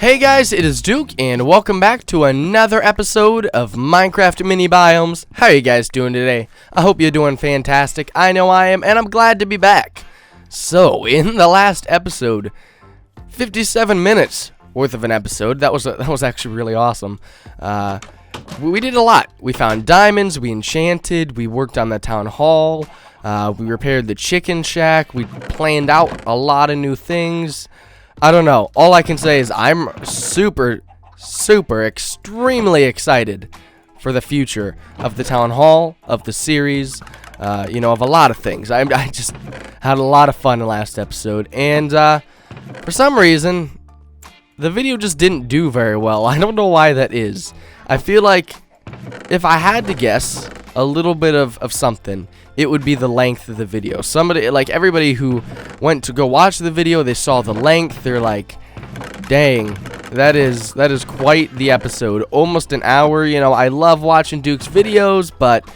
Hey guys, it is Duke, and welcome back to another episode of Minecraft Mini Biomes. How are you guys doing today? I hope you're doing fantastic. I know I am, and I'm glad to be back. So, in the last episode, 57 minutes worth of an episode. That was actually really awesome. We did a lot. We found diamonds, we enchanted, we worked on the town hall, we repaired the chicken shack, we planned out a lot of new things. I don't know. All I can say is I'm extremely excited for the future of the town hall, of the series, of a lot of things. I just had a lot of fun in the last episode, and for some reason, the video just didn't do very well. I don't know why that is. I feel like if I had to guess a little bit of something, it would be the length of the video. Everybody who went to go watch the video, they saw the length, they're like, dang, that is quite the episode. Almost an hour. I love watching Duke's videos, but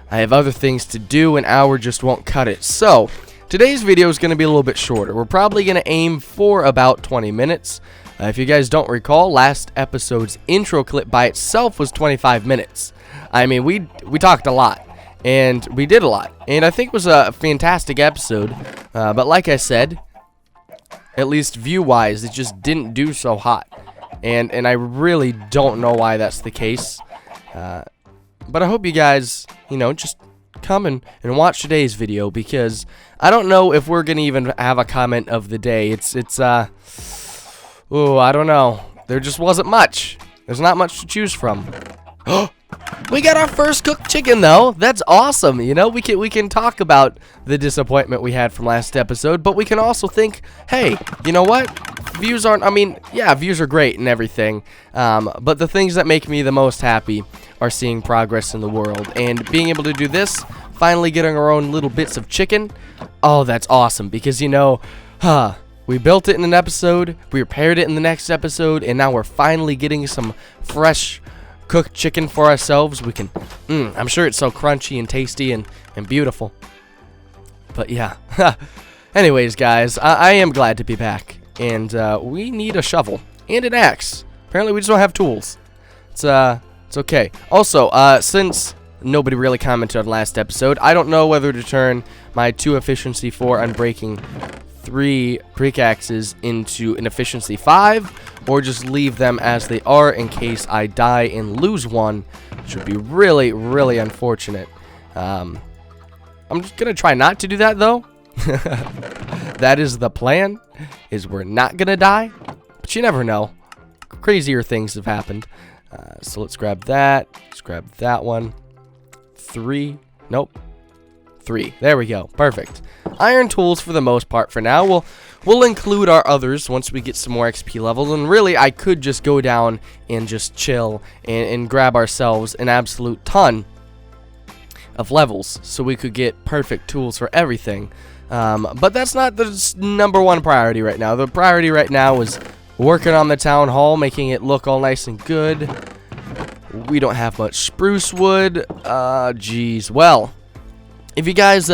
I have other things to do, an hour just won't cut it. So, today's video is going to be a little bit shorter. We're probably going to aim for about 20 minutes. If you guys don't recall, last episode's intro clip by itself was 25 minutes. I mean, we talked a lot. And we did a lot, and I think it was a fantastic episode, but like I said, at least view-wise, it just didn't do so hot, and I really don't know why that's the case, but I hope you guys, just come and watch today's video, because I don't know if we're gonna even have a comment of the day. I don't know, there just wasn't much. There's not much to choose from. We got our first cooked chicken, though. That's awesome. We can talk about the disappointment we had from last episode, but we can also think, hey, you know what? Views are great and everything, but the things that make me the most happy are seeing progress in the world, and being able to do this, finally getting our own little bits of chicken. Oh, that's awesome, because we built it in an episode, we repaired it in the next episode, and now we're finally getting some fresh cooked chicken for ourselves. We can I'm sure it's so crunchy and tasty and beautiful, but yeah. Anyways, guys, I am glad to be back, and we need a shovel and an axe. Apparently we just don't have tools. It's okay. Also, since nobody really commented on last episode, I don't know whether to turn my 2 efficiency 4 unbreaking 3 pickaxes into an efficiency 5, or just leave them as they are in case I die and lose one, which would be really, really unfortunate. I'm just gonna try not to do that, though. That is the plan, is we're not gonna die, but you never know. Crazier things have happened. So let's grab that. Let's grab that one. 3. Nope. 3. There we go. Perfect. Iron tools for the most part for now. We'll include our others once we get some more XP levels. And really, I could just go down and just chill and grab ourselves an absolute ton of levels, so we could get perfect tools for everything. But that's not the #1 priority right now. The priority right now is working on the town hall, making it look all nice and good. We don't have much spruce wood. Geez. Well, if you guys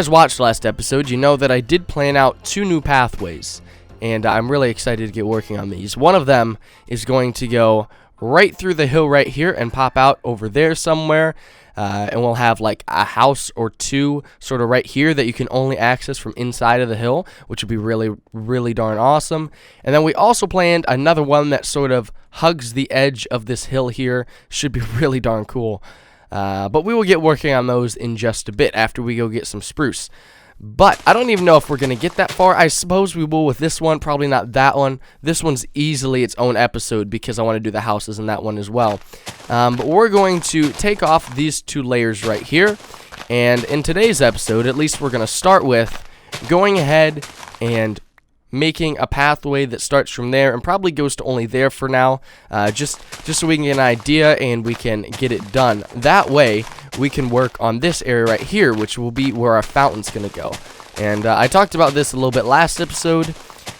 watched last episode, you know that I did plan out 2 new pathways, and I'm really excited to get working on these. One of them is going to go right through the hill right here and pop out over there somewhere, and we'll have like a house or 2 sort of right here that you can only access from inside of the hill, which would be really, really darn awesome. And then we also planned another one that sort of hugs the edge of this hill here. Should be really darn cool. But we will get working on those in just a bit after we go get some spruce. But I don't even know if we're going to get that far. I suppose we will with this one, probably not that one. This one's easily its own episode because I want to do the houses in that one as well. But we're going to take off these 2 layers right here. And in today's episode, at least we're going to start with going ahead and making a pathway that starts from there and probably goes to only there for now, just so we can get an idea and we can get it done. That way we can work on this area right here, which will be where our fountain's gonna go. And I talked about this a little bit last episode,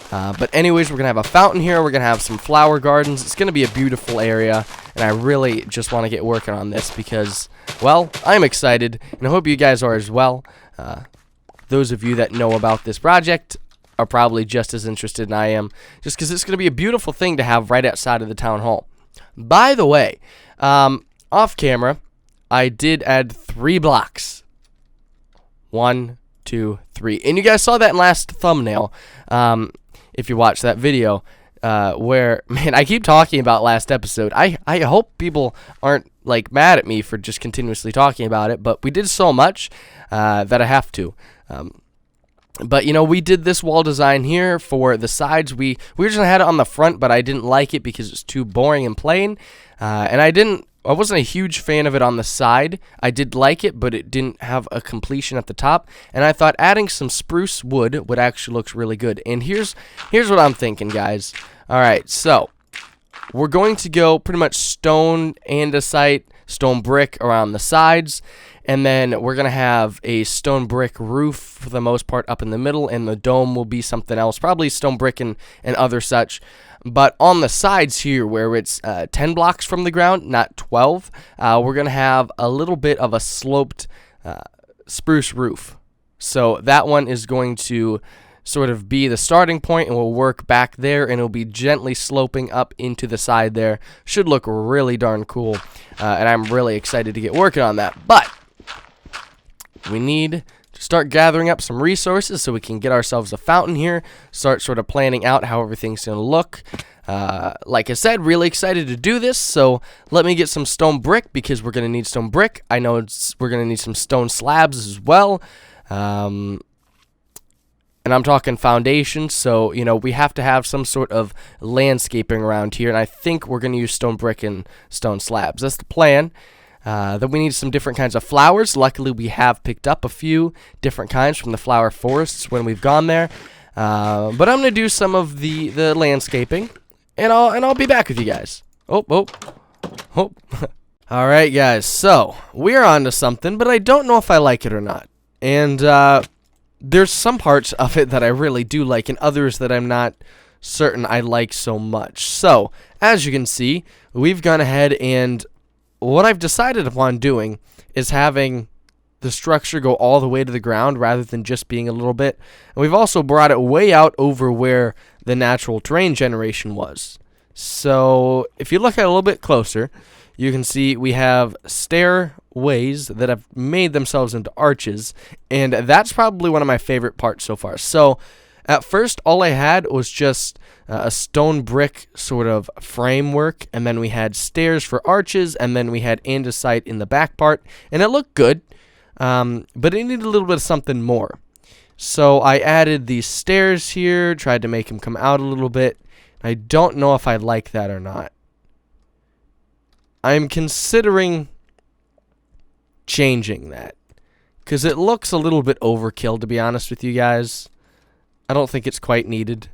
but anyways, we're gonna have a fountain here, we're gonna have some flower gardens. It's gonna be a beautiful area, and I really just want to get working on this because, well, I'm excited, and I hope you guys are as well. Those of you that know about this project are probably just as interested in I am, just because it's going to be a beautiful thing to have right outside of the town hall. By the way, off camera, I did add 3 blocks. 1, 2, 3. And you guys saw that in last thumbnail, if you watched that video, where, man, I keep talking about last episode. I hope people aren't, like, mad at me for just continuously talking about it, but we did so much that I have to. But, you know, we did this wall design here for the sides. We originally had it on the front, but I didn't like it because it's too boring and plain. And I wasn't a huge fan of it on the side. I did like it, but it didn't have a completion at the top. And I thought adding some spruce wood would actually look really good. And here's what I'm thinking, guys. All right, so we're going to go pretty much stone andesite, stone brick around the sides. And then we're going to have a stone brick roof for the most part up in the middle, and the dome will be something else, probably stone brick and other such. But on the sides here, where it's 10 blocks from the ground, not 12, we're going to have a little bit of a sloped spruce roof. So that one is going to sort of be the starting point, and we'll work back there, and it'll be gently sloping up into the side there. Should look really darn cool, and I'm really excited to get working on that. But we need to start gathering up some resources so we can get ourselves a fountain here, start sort of planning out how everything's going to look. Like I said, really excited to do this, so let me get some stone brick because we're going to need stone brick. I know we're going to need some stone slabs as well. And I'm talking foundations, so, you know, we have to have some sort of landscaping around here, and I think we're going to use stone brick and stone slabs. That's the plan. Then we need some different kinds of flowers. Luckily, we have picked up a few different kinds from the flower forests when we've gone there. But I'm going to do some of the landscaping, and I'll be back with you guys. Oh. All right, guys. So we're on to something, but I don't know if I like it or not. And there's some parts of it that I really do like, and others that I'm not certain I like so much. So as you can see, we've gone ahead and what I've decided upon doing is having the structure go all the way to the ground rather than just being a little bit. And we've also brought it way out over where the natural terrain generation was. So if you look at it a little bit closer, you can see we have stairways that have made themselves into arches, and that's probably one of my favorite parts so far. So at first, all I had was just a stone brick sort of framework, and then we had stairs for arches, and then we had andesite in the back part, and it looked good, but it needed a little bit of something more. So I added these stairs here, tried to make them come out a little bit. I don't know if I like that or not. I'm considering changing that, because it looks a little bit overkill, to be honest with you guys. I don't think it's quite needed.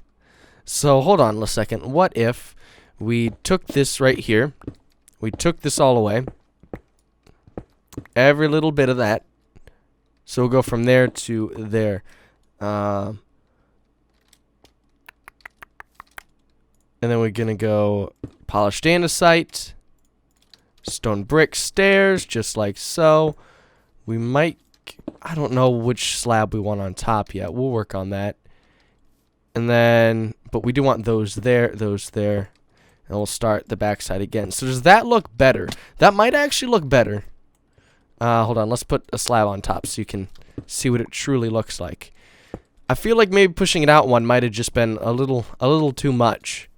So hold on a second. What if we took this right here, we took this all away, every little bit of that, so we'll go from there to there. And then we're going to go polished andesite, stone brick stairs, just like so. We might, I don't know which slab we want on top yet. We'll work on that. And then, but we do want those there, and we'll start the backside again. So does that look better? That might actually look better. Hold on, let's put a slab on top so you can see what it truly looks like. I feel like maybe pushing it out one might have just been a little too much.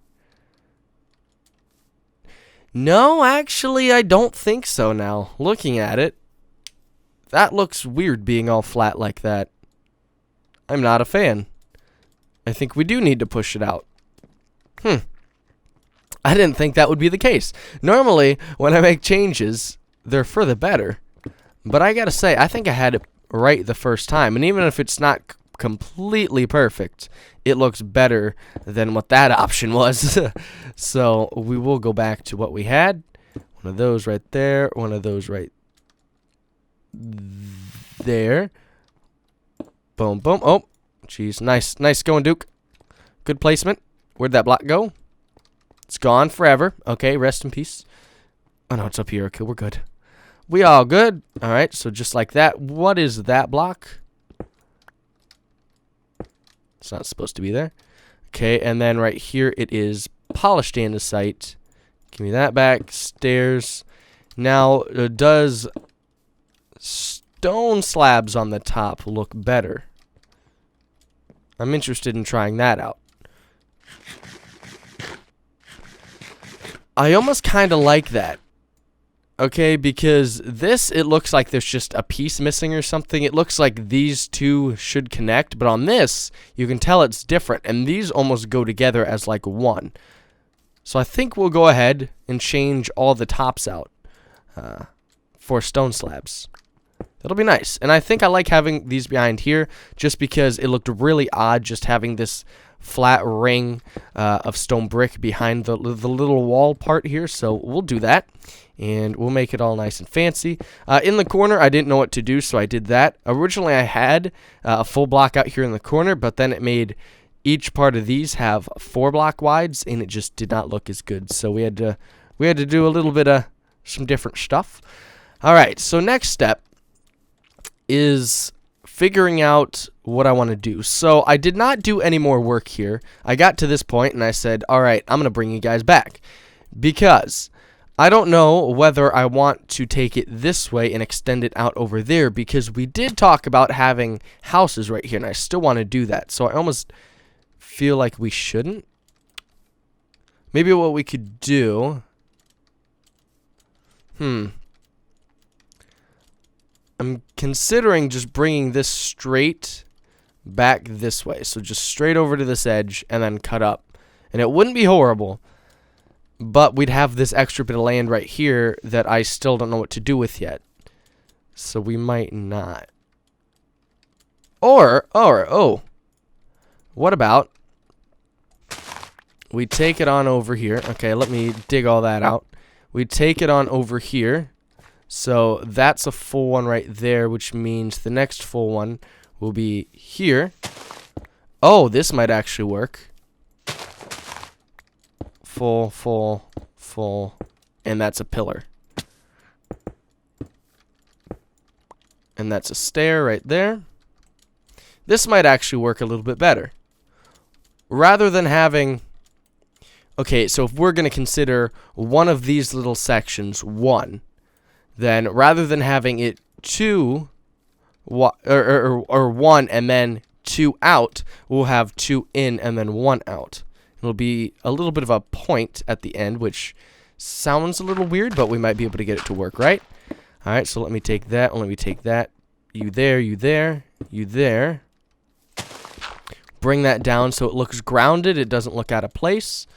No, actually, I don't think so now. Looking at it, that looks weird being all flat like that. I'm not a fan. I think we do need to push it out. I didn't think that would be the case. Normally, when I make changes, they're for the better. But I gotta say, I think I had it right the first time. And even if it's not completely perfect, it looks better than what that option was. So we will go back to what we had. One of those right there. One of those right there. Boom, boom. Oh, jeez. Nice going, Duke. Good placement. Where'd that block go? It's gone forever. Okay, rest in peace. Oh, no, it's up here. Okay, we're good. We all good. All right, so just like that. What is that block? It's not supposed to be there. Okay, and then right here it is polished andesite. Give me that back. Stairs. Now, does stone slabs on the top look better? I'm interested in trying that out. I almost kind of like that. Okay, because this, it looks like there's just a piece missing or something. It looks like these two should connect, but on this, you can tell it's different, and these almost go together as like one. So I think we'll go ahead and change all the tops out for stone slabs. That'll be nice. And I think I like having these behind here just because it looked really odd just having this flat ring of stone brick behind the little wall part here. So we'll do that. And we'll make it all nice and fancy. In the corner, I didn't know what to do, so I did that. Originally, I had a full block out here in the corner, but then it made each part of these have 4 block wides, and it just did not look as good. So we had to do a little bit of some different stuff. All right, so next step is figuring out what I want to do. So I did not do any more work here. I got to this point, and I said, all right, I'm going to bring you guys back because I don't know whether I want to take it this way and extend it out over there because we did talk about having houses right here, and I still want to do that. So I almost feel like we shouldn't. Maybe what we could do... I'm considering just bringing this straight back this way. So just straight over to this edge and then cut up. And it wouldn't be horrible. But we'd have this extra bit of land right here that I still don't know what to do with yet. So we might not. Or, what about we take it on over here. Okay, let me dig all that out. We take it on over here. So that's a full one right there, which means the next full one will be here. Oh, this might actually work. Full, and that's a pillar. And that's a stair right there. This might actually work a little bit better. Rather than having... Okay, so if we're going to consider one of these little sections 1, then rather than having it 2, or 1 and then 2 out, we'll have 2 in and then 1 out. It'll be a little bit of a point at the end, which sounds a little weird, but we might be able to get it to work, right? All right, so let me take that. Let me take that. You there, you there, you there. Bring that down so it looks grounded. It doesn't look out of place.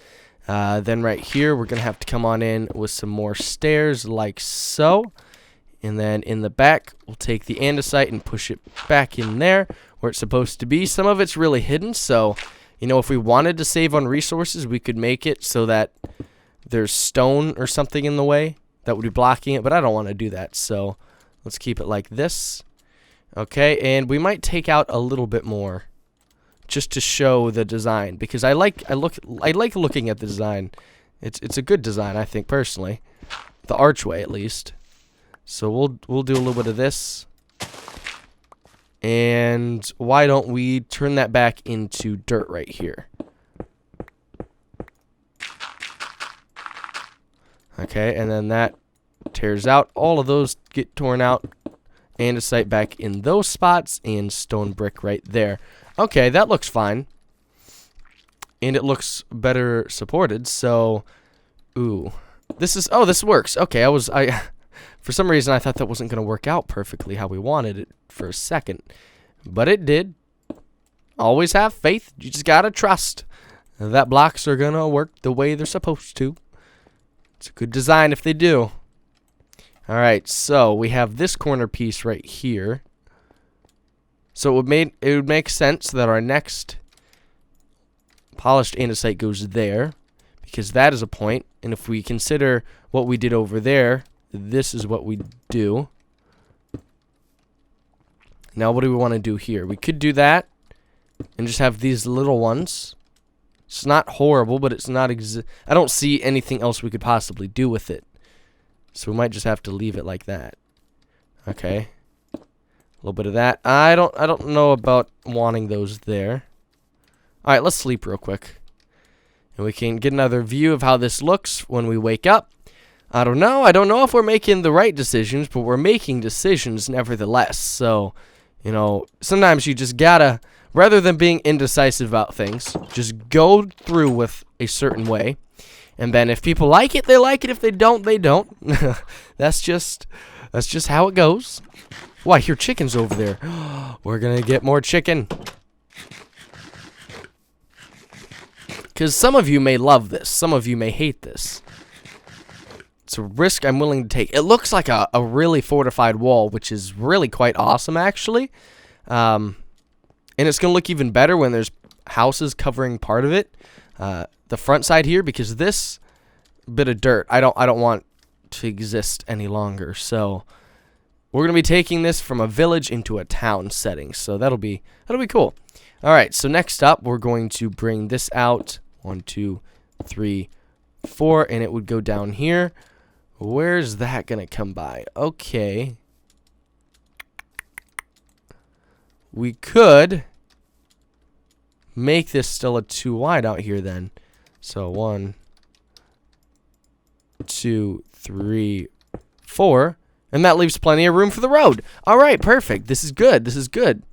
Then right here, we're going to have to come on in with some more stairs like so. And then in the back, we'll take the andesite and push it back in there where it's supposed to be. Some of it's really hidden, so... You know, if we wanted to save on resources, we could make it so that there's stone or something in the way that would be blocking it, but I don't want to do that, so let's keep it like this. Okay, and we might take out a little bit more just to show the design because I like looking at the design. It's a good design, I think personally. The archway at least. So we'll do a little bit of this. And why don't we turn that back into dirt right here? Okay, and then that tears out. All of those get torn out. Andesite back in those spots. And stone brick right there. Okay, that looks fine. And it looks better supported. So, ooh. This works. Okay, for some reason, I thought that wasn't going to work out perfectly how we wanted it for a second. But it did. Always have faith. You just got to trust that blocks are going to work the way they're supposed to. It's a good design if they do. All right, so we have this corner piece right here. So it would make sense that our next polished andesite goes there. Because that is a point. And if we consider what we did over there... This is what we do. Now, what do we want to do here? We could do that and just have these little ones. It's not horrible, but it's not I don't see anything else we could possibly do with it. So we might just have to leave it like that. Okay. A little bit of that. I don't know about wanting those there. All right, let's sleep real quick. And we can get another view of how this looks when we wake up. I don't know. I don't know if we're making the right decisions, but we're making decisions nevertheless. So, you know, sometimes you just gotta, rather than being indecisive about things, just go through with a certain way. And then if people like it, they like it. If they don't, they don't. That's just how it goes. Oh, I hear chickens over there. We're gonna get more chicken. Because some of you may love this. Some of you may hate this. It's a risk I'm willing to take. It looks like a really fortified wall, which is really quite awesome, actually. And it's going to look even better when there's houses covering part of it. The front side here, because this bit of dirt, I don't want to exist any longer. So we're going to be taking this from a village into a town setting. So that'll be cool. All right, so next up, we're going to bring this out. 1, 2, 3, 4, and it would go down here. Where's that gonna come by? Okay. We could make this still a 2 wide out here then. So 1, 2, 3, 4. And that leaves plenty of room for the road. Alright, perfect. This is good. This is good.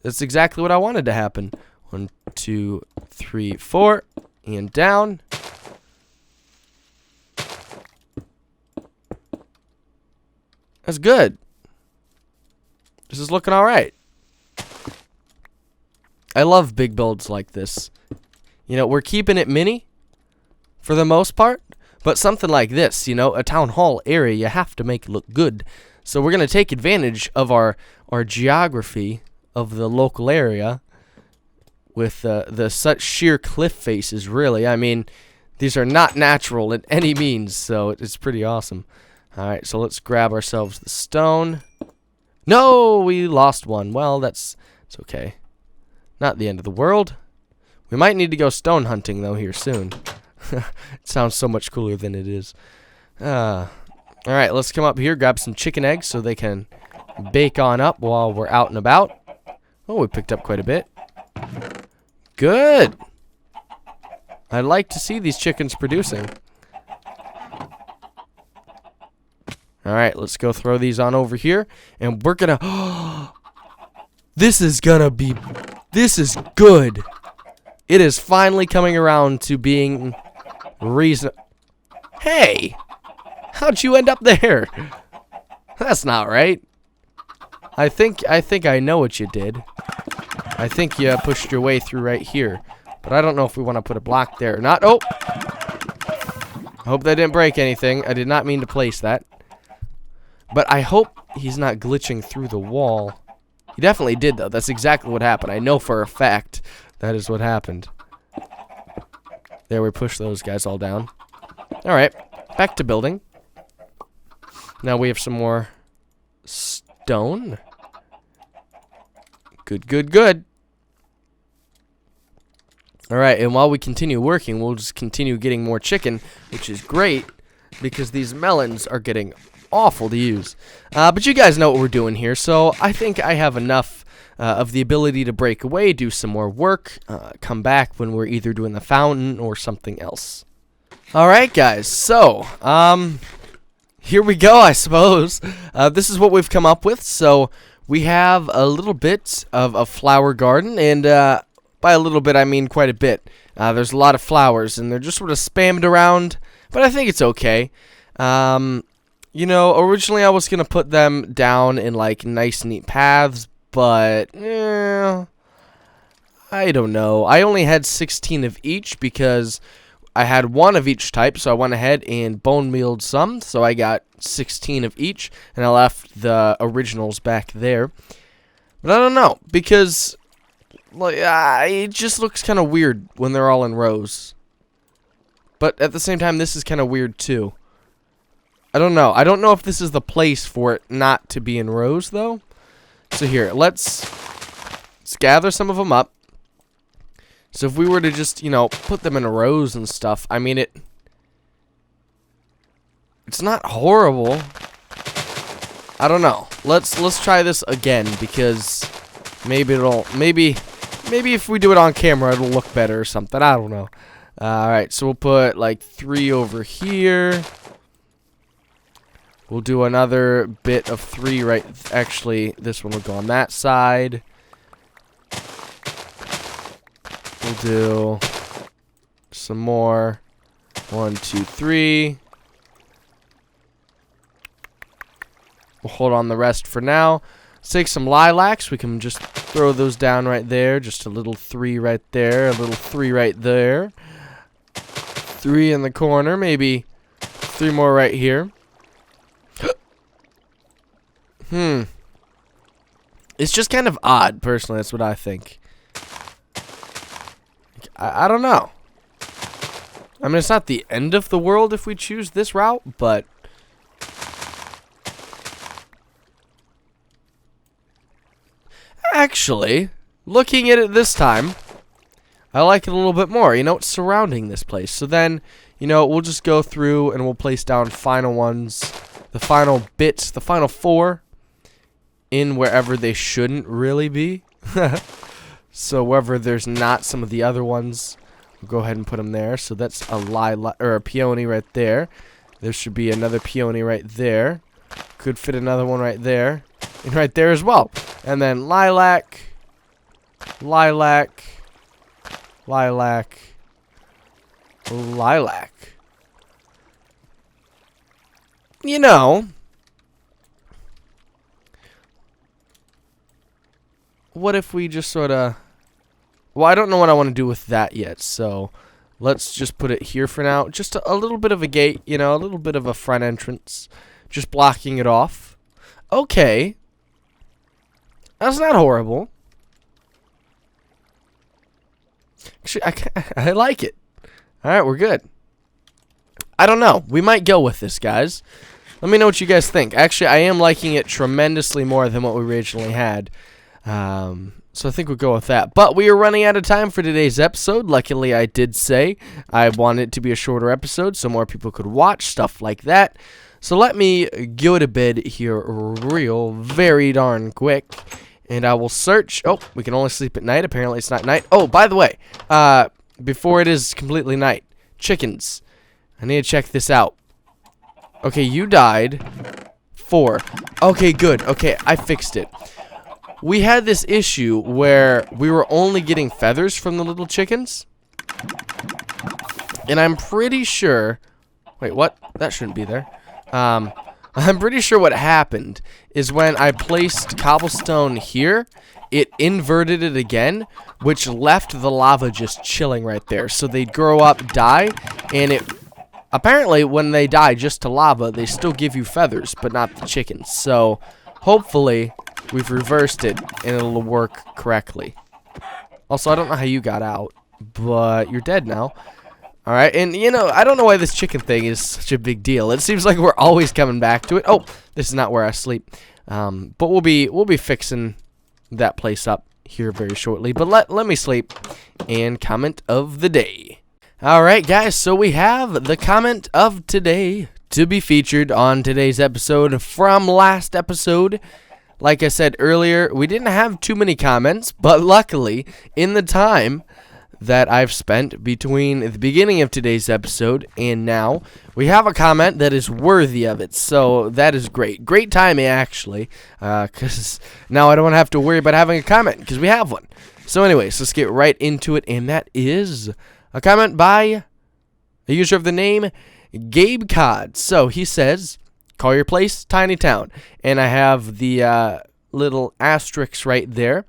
That's exactly what I wanted to happen. 1, 2, 3, 4. And down. That's good. This is looking alright. I love big builds like this. You know, we're keeping it mini for the most part, but something like this, you know, a town hall area, you have to make it look good. So we're going to take advantage of our geography of the local area with the such sheer cliff faces, really. I mean, these are not natural in any means, so it's pretty awesome. Alright, so let's grab ourselves the stone. No, we lost one. Well, it's okay. Not the end of the world. We might need to go stone hunting, though, here soon. It sounds so much cooler than it is. Alright, let's come up here, grab some chicken eggs so they can bake on up while we're out and about. Oh, we picked up quite a bit. Good. I'd like to see these chickens producing. Alright, let's go throw these on over here. And we're gonna... This is good. It is finally coming around to being reasonable. Hey! How'd you end up there? That's not right. I think I know what you did. I think you pushed your way through right here. But I don't know if we want to put a block there or not. Oh! I hope that didn't break anything. I did not mean to place that. But I hope he's not glitching through the wall. He definitely did, though. That's exactly what happened. I know for a fact that is what happened. There, we pushed those guys all down. Alright, back to building. Now we have some more stone. Good. Alright, and while we continue working, we'll just continue getting more chicken, which is great, because these melons are getting awful to use. But you guys know what we're doing here, so I think I have enough of the ability to break away, do some more work, come back when we're either doing the fountain or something else. Alright guys, so here we go, I suppose. This is what we've come up with. So we have a little bit of a flower garden, and by a little bit I mean quite a bit. There's a lot of flowers and they're just sort of spammed around, but I think it's okay. You know, originally I was going to put them down in, like, nice, neat paths, but, I don't know. I only had 16 of each because I had one of each type, so I went ahead and bone mealed some, so I got 16 of each, and I left the originals back there. But I don't know, because, like, it just looks kind of weird when they're all in rows. But at the same time, this is kind of weird, too. I don't know. I don't know if this is the place for it not to be in rows, though. So here, let's gather some of them up. So if we were to just, you know, put them in rows and stuff, I mean, it's not horrible. I don't know. Let's try this again, because maybe Maybe if we do it on camera, it'll look better or something. I don't know. Alright, so we'll put like 3 over here. We'll do another bit of 3 right. Actually, this one will go on that side. We'll do some more. 1, 2, 3. We'll hold on the rest for now. Let's take some lilacs. We can just throw those down right there. Just a little 3 right there. A little 3 right there. 3 in the corner. Maybe 3 more right here. It's just kind of odd, personally. That's what I think. I don't know. I mean, it's not the end of the world if we choose this route, but... Actually, looking at it this time, I like it a little bit more. You know, it's surrounding this place. So then, you know, we'll just go through and we'll place down final ones, the final bits, the final 4 in wherever they shouldn't really be. So wherever there's not some of the other ones, we'll go ahead and put them there. So that's a lilac or a peony right there. There should be another peony right there. Could fit another one right there. And right there as well. And then lilac, lilac, lilac, lilac. You know, what if we just sort of... Well, I don't know what I want to do with that yet, so let's just put it here for now. Just a little bit of a gate, you know, a little bit of a front entrance. Just blocking it off. Okay. That's not horrible. Actually, I like it. Alright, we're good. I don't know. We might go with this, guys. Let me know what you guys think. Actually, I am liking it tremendously more than what we originally had. So I think we'll go with that. But we are running out of time for today's episode. Luckily, I did say I wanted it to be a shorter episode so more people could watch stuff like that. So let me go to bed here very darn quick. And I will search. Oh, we can only sleep at night. Apparently, it's not night. Oh, by the way, before it is completely night, chickens. I need to check this out. Okay, you died. 4. Okay, good. Okay, I fixed it. We had this issue where we were only getting feathers from the little chickens. And I'm pretty sure... Wait, what? That shouldn't be there. I'm pretty sure what happened is when I placed cobblestone here, it inverted it again, which left the lava just chilling right there. So they'd grow up, die, and it... Apparently, when they die just to lava, they still give you feathers, but not the chickens. So, hopefully, we've reversed it, and it'll work correctly. Also, I don't know how you got out, but you're dead now. Alright, and, you know, I don't know why this chicken thing is such a big deal. It seems like we're always coming back to it. Oh, this is not where I sleep. But we'll be fixing that place up here very shortly. But let me sleep. And comment of the day. Alright, guys, so we have the comment of today to be featured on today's episode from last episode. Like I said earlier, we didn't have too many comments, but luckily, in the time that I've spent between the beginning of today's episode and now, we have a comment that is worthy of it, so that is great. Great timing, actually, because now I don't have to worry about having a comment, because we have one. So anyways, let's get right into it, and that is a comment by a user of the name Gabe Cod. So he says, call your place Tiny Town, and I have the little asterisk right there,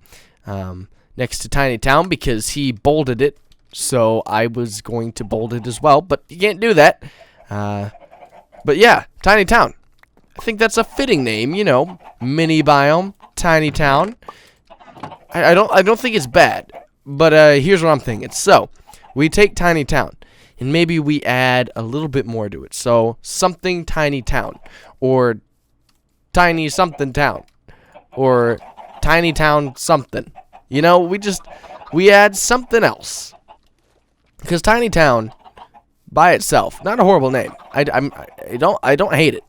next to Tiny Town because he bolded it, so I was going to bold it as well, but you can't do that. But yeah, Tiny Town. I think that's a fitting name, you know, mini biome, Tiny Town. I don't think it's bad, but here's what I'm thinking. So we take Tiny Town and maybe we add a little bit more to it. So something Tiny Town, or Tiny something town, or Tiny Town something. You know, we add something else. Because Tiny Town, by itself, not a horrible name. I don't hate it.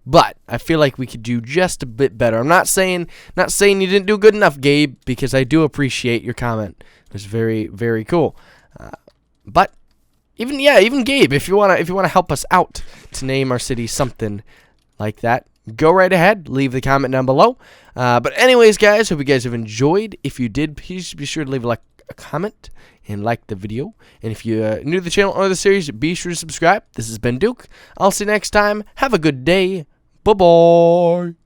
but I feel like we could do just a bit better. I'm not saying you didn't do good enough, Gabe, because I do appreciate your comment. It was very, very cool. But even Gabe, if you wanna help us out to name our city something like that, go right ahead. Leave the comment down below. But anyways, guys, hope you guys have enjoyed. If you did, please be sure to leave a comment and like the video. And if you're new to the channel or the series, be sure to subscribe. This has been Duke. I'll see you next time. Have a good day. Bye-bye.